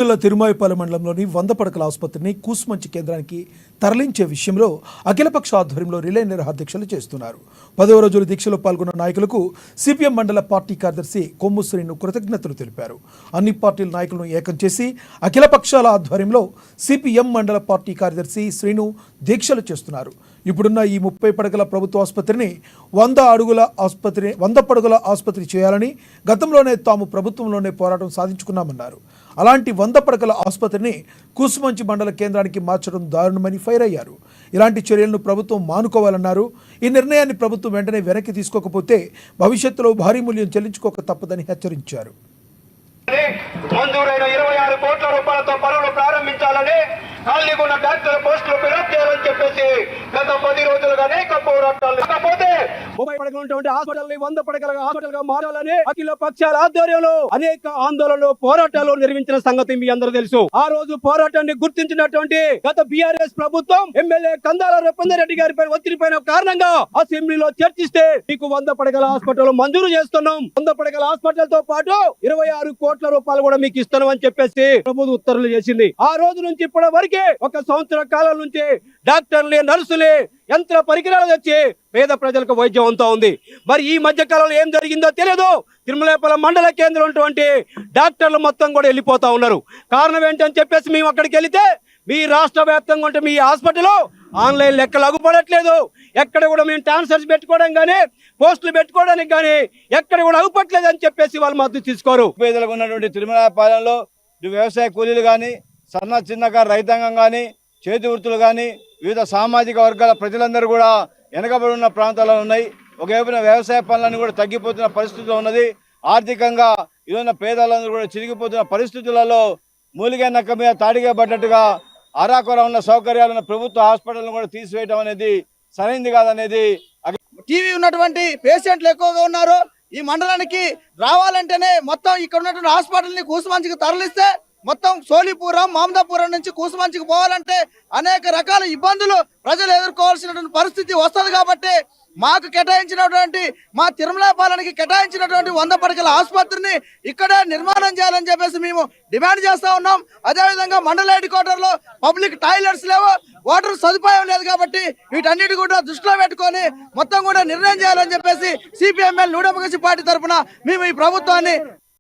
జిల్లా తిరుమాయిపాలెం మండలంలోని 100 పడకల ఆసుపత్రిని కూసుమంచి కేంద్రానికి తరలించే విషయంలో అఖిలపక్ష ఆధ్వర్యంలో రిలే నిరాహారదీక్షలు చేస్తున్నారు. 10వ రోజుల దీక్షలో పాల్గొన్న నాయకులకు సిపిఎం మండల పార్టీ కార్యదర్శి కొమ్ము శ్రీను కృతజ్ఞతలు తెలిపారు. అన్ని పార్టీల నాయకులను ఏకం చేసి అఖిలపక్షాల ఆధ్వర్యంలో సిపిఎం మండల పార్టీ కార్యదర్శి శ్రీను దీక్షలు చేస్తున్నారు. ఇప్పుడున్న ఈ 30 పడకల ప్రభుత్వ ఆసుపత్రిని 100 పడకల ఆసుపత్రి చేయాలని గతంలోనే తాము ప్రభుత్వంలోనే పోరాటం సాధించుకున్నామన్నారు. అలాంటి 100 పడకల ఆసుపత్రిని కూసుమంచి మండల కేంద్రానికి మార్చడం దారుణమని ఫైర్ అయ్యారు. ఇలాంటి చర్యలను ప్రభుత్వం మానుకోవాలన్నారు. ఈ నిర్ణయాన్ని ప్రభుత్వం వెంటనే వెనక్కి తీసుకోకపోతే భవిష్యత్తులో భారీ మూల్యం చెల్లించుకోక తప్పదని హెచ్చరించారు. మంజూరైన 26 కోట్ల రూపాయలతో పనులు ప్రారంభించాలని, ఖాళీగా ఉన్న డాక్టర్ పోస్టులు ఫిలప్ చేయాలని చెప్పేసి గత 10 రోజులుగా అనేక పోరాటాలు. కాకపోతే 30 పడకలు ఉన్నటువంటి హాస్పిటల్ ని 100 పడకల హాస్పిటల్ గా మారాలని అఖిల పక్షాల ఆధ్వర్యంలో అనేక ఆందోళనలు పోరాటాలు నిర్వహించిన సంగతి మీ అందరూ తెలుసు. ఆ రోజు పోరాటాన్ని గుర్తించినటువంటి గత బీఆర్ఎస్ ప్రభుత్వం ఎమ్మెల్యే కందాల రెప్పందరెడ్డి గారిపై ఒత్తిడిపైన కారణంగా అసెంబ్లీలో చర్చిస్తే మీకు 100 పడకల హాస్పిటల్ మంజూరు చేస్తున్నాం, 100 పడకల హాస్పిటల్ తో పాటు 26 కోట్ల రూపాయలు కూడా మీకు ఇస్తాను అని చెప్పేసి ప్రభుత్వం ఉత్తర్వులు చేసింది. ఆ రోజు నుంచి ఇప్పటి వరకే 1 సంవత్సర కాలం నుంచి డాక్టర్లే, నర్సులే, యంత్ర పరికరాలు తెచ్చి పేద ప్రజలకు వైద్యం అంతా ఉంది. మరి ఈ మధ్య కాలంలో ఏం జరిగిందో తెలియదు. తిరుమలాయపాలెం మండల కేంద్రం ఉన్నటువంటి డాక్టర్లు మొత్తం కూడా వెళ్ళిపోతా ఉన్నారు. కారణం ఏంటని చెప్పేసి మేము అక్కడికి వెళితే మీ రాష్ట్ర వ్యాప్తంగా ఉంటే మీ హాస్పిటల్ ఆన్లైన్ లెక్కలు అగుపడట్లేదు. ఎక్కడ కూడా మేము ట్రాన్స్ఫర్స్ పెట్టుకోవడం కానీ, పోస్టులు పెట్టుకోవడానికి కానీ ఎక్కడ కూడా అగుపట్లేదు అని చెప్పేసి వాళ్ళు మద్దతు తీసుకోరు. పేదలకు ఉన్నటువంటి తిరుమలాయపాలెంలో వ్యవసాయ కూలీలు కానీ, సన్న చిన్నకారు రైతాంగం కానీ, చేతి వృత్తులు కానీ, వివిధ సామాజిక వర్గాల ప్రజలందరూ కూడా వెనకబడి ఉన్న ప్రాంతాల్లో ఉన్నాయి. ఒకవైపున వ్యవసాయ పనులన్నీ కూడా తగ్గిపోతున్న పరిస్థితిలో ఉన్నది. ఆర్థికంగా ఈరోజున పేదలందరూ కూడా చిరిగిపోతున్న పరిస్థితులలో మూలిగా నక్క మీద తాడిగా పడ్డట్టుగా అరాకొర ఉన్న సౌకర్యాలను ప్రభుత్వ హాస్పిటల్ను కూడా తీసివేయడం అనేది సరైనది కాదనేది. టీవీ ఉన్నటువంటి పేషెంట్లు ఎక్కువగా ఉన్నారు. ఈ మండలానికి రావాలంటేనే మొత్తం ఇక్కడ ఉన్నటువంటి హాస్పిటల్ని కూసుమంచికి తరలిస్తే మొత్తం సోలిపురం, మామదాపురం నుంచి కూసుమంచికి పోవాలంటే అనేక రకాల ఇబ్బందులు ప్రజలు ఎదుర్కోవాల్సినటువంటి పరిస్థితి వస్తుంది. కాబట్టి మాకు కేటాయించినటువంటి, మా తిరుమలాయపాలెంకి కేటాయించినటువంటి 100 పడకల ఆసుపత్రిని ఇక్కడే నిర్మాణం చేయాలని చెప్పేసి మేము డిమాండ్ చేస్తా ఉన్నాం. అదేవిధంగా మండల హెడ్ క్వార్టర్లో పబ్లిక్ టాయిలెట్స్ లేవు, వాటర్ సదుపాయం లేదు. కాబట్టి వీటన్నిటి కూడా దృష్టిలో పెట్టుకొని మొత్తం కూడా నిర్ణయం చేయాలని చెప్పేసి సిపిఎంఎల్ నూడెంపగసి పార్టీ తరఫున మేము ఈ ప్రభుత్వాన్ని